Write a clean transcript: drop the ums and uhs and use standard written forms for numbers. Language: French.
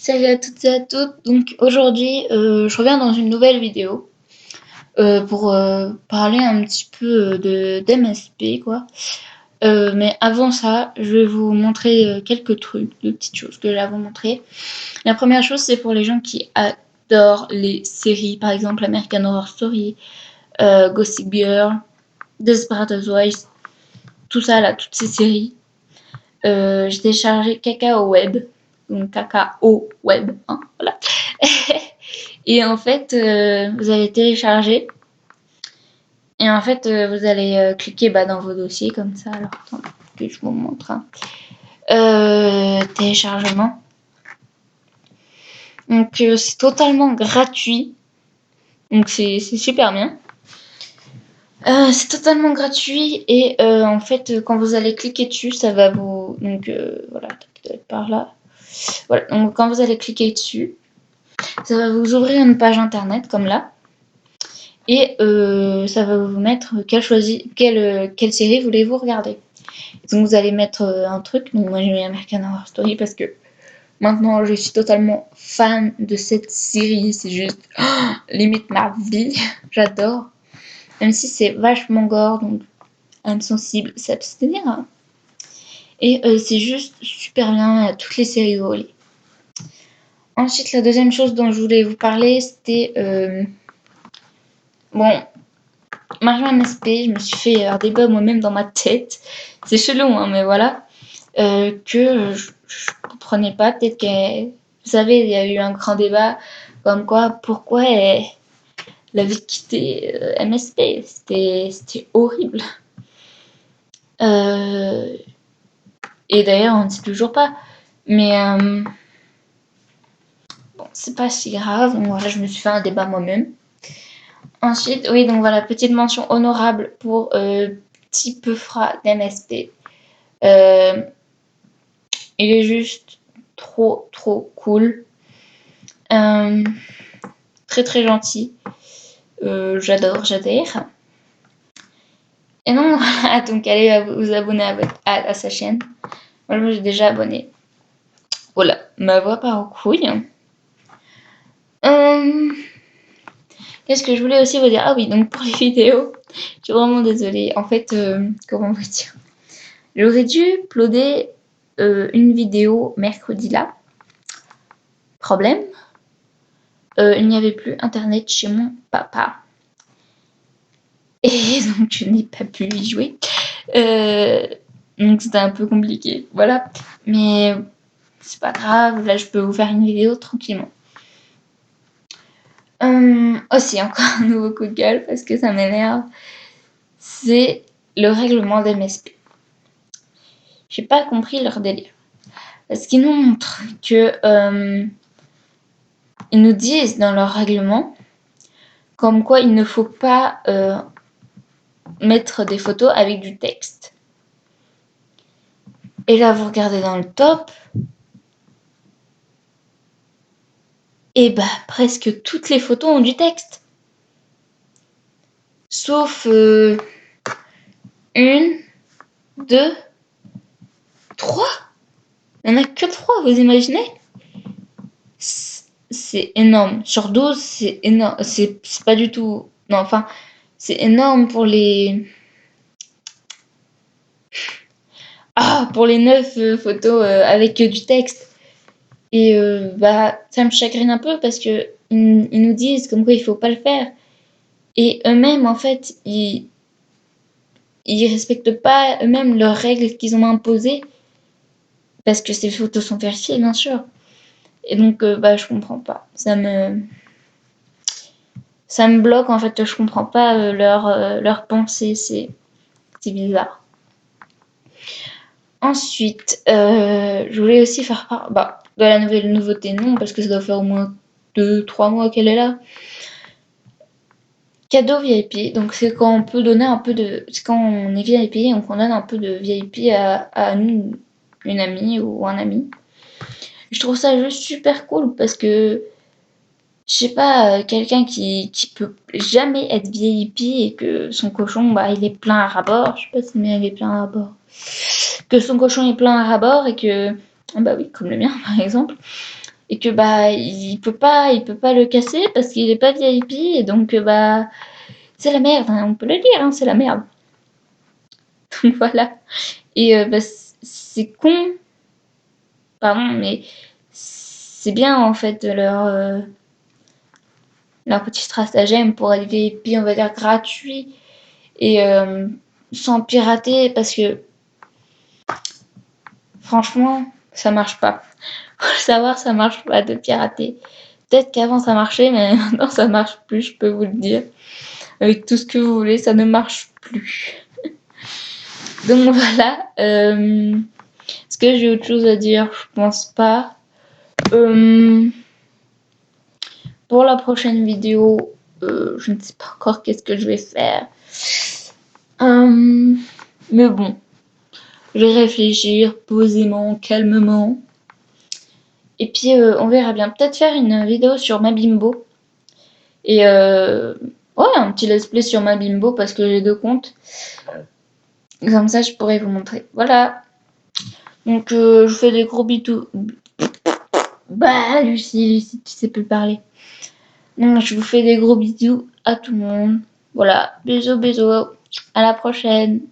Salut à toutes et à tous. Donc aujourd'hui, je reviens dans une nouvelle vidéo pour parler un petit peu de d'MSP quoi. Mais avant ça, je vais vous montrer quelques trucs, de petites choses que j'ai à vous montrer. La première chose, c'est pour les gens qui adorent les séries, par exemple American Horror Story, Gossip Girl, Desperate Housewives, tout ça là, toutes ces séries. J'ai téléchargé Kakao Web, donc Kakao Web, hein, voilà. Et en fait, vous allez télécharger. Et en fait, vous allez cliquer dans vos dossiers comme ça. Alors, attends, que je vous montre. Hein. Téléchargement. Donc, c'est totalement gratuit. Donc, c'est super bien. C'est totalement gratuit. Et en fait, quand vous allez cliquer dessus, ça va vous... Donc, voilà, par là. Voilà, donc quand vous allez cliquer dessus, ça va vous ouvrir une page internet comme là. Et ça va vous mettre quelle série voulez-vous regarder. Donc vous allez mettre un truc. Donc moi j'ai mis American Horror Story parce que maintenant je suis totalement fan de cette série. C'est juste limite ma vie. J'adore. Même si c'est vachement gore, donc âme sensible, s'abstenir. Hein. Et c'est juste super bien toutes les séries de voler. Ensuite, la deuxième chose dont je voulais vous parler, c'était bon, Marion MSP, je me suis fait un débat moi-même dans ma tête. C'est chelou, hein, mais voilà. Que je comprenais pas. Peut-être que, vous savez, il y a eu un grand débat comme quoi, pourquoi elle avait quitté MSP. C'était horrible. Et d'ailleurs, on ne sait toujours pas. Mais bon, c'est pas si grave. Donc voilà, je me suis fait un débat moi-même. Ensuite, oui, donc voilà, petite mention honorable pour Petit Peufra d'MSP. Il est juste trop cool. Très gentil. J'adore. Et donc voilà, donc allez vous abonner à sa chaîne. Moi, je me suis déjà abonnée. Voilà, ma voix part en couille. Qu'est-ce que je voulais aussi vous dire? Ah oui, donc pour les vidéos, je suis vraiment désolée. En fait, comment vous dire? J'aurais dû uploader une vidéo mercredi là. Problème, il n'y avait plus internet chez mon papa. Et donc je n'ai pas pu y jouer. Donc c'était un peu compliqué. Voilà. Mais c'est pas grave, là je peux vous faire une vidéo tranquillement. Aussi encore un nouveau coup de gueule parce que ça m'énerve. C'est le règlement d'MSP. J'ai pas compris leur délire. Parce qu'ils nous montrent que ils nous disent dans leur règlement comme quoi il ne faut pas mettre des photos avec du texte. Et là, vous regardez dans le top, et presque toutes les photos ont du texte. Sauf 1, 2, 3. Il n'y en a que 3, vous imaginez? C'est énorme. Sur 12, c'est énorme. C'est pas du tout... Non, enfin, c'est énorme pour les... pour les 9 photos avec du texte. Et ça me chagrine un peu parce que ils nous disent comme quoi il faut pas le faire. Et eux-mêmes, en fait, ils respectent pas eux-mêmes leurs règles qu'ils ont imposées parce que ces photos sont vérifiées, bien sûr. Et donc, je comprends pas. Ça me bloque, en fait. Je comprends pas leur pensée. C'est bizarre. Ensuite, je voulais aussi faire part de la nouvelle nouveauté, non, parce que ça doit faire au moins 2-3 mois qu'elle est là. Cadeau VIP, donc c'est quand on peut donner un peu de... C'est quand on est VIP, donc on donne un peu de VIP à une amie ou un ami. Je trouve ça juste super cool parce que, je sais pas, quelqu'un qui peut jamais être VIP et que son cochon, il est plein à rabord. Je sais pas si il est plein à rabord. Que son cochon est plein à rabord et que... oui, comme le mien par exemple. et que bah il peut pas le casser parce qu'il est pas VIP et donc bah c'est la merde, hein, on peut le dire, hein, c'est la merde. Donc voilà. Et bah, c'est con, pardon, mais c'est bien en fait leur petit stratagème pour être VIP, on va dire gratuit et sans pirater parce que franchement ça marche pas. Faut le savoir, ça marche pas de pirater. Peut-être qu'avant ça marchait, mais maintenant ça marche plus, je peux vous le dire. Avec tout ce que vous voulez, ça ne marche plus. Donc voilà. Est-ce que j'ai autre chose à dire? Je pense pas. Pour la prochaine vidéo, je ne sais pas encore qu'est-ce que je vais faire. Mais bon, je vais réfléchir posément, calmement. Et puis on verra bien. Peut-être faire une vidéo sur ma bimbo. Et ouais, un petit let's play sur ma bimbo parce que j'ai 2 comptes. Comme ça, je pourrais vous montrer. Voilà. Donc, je vous fais des gros bisous. Bah, Lucie, tu sais plus parler. Donc, je vous fais des gros bisous à tout le monde. Voilà. Bisous, bisous. À la prochaine.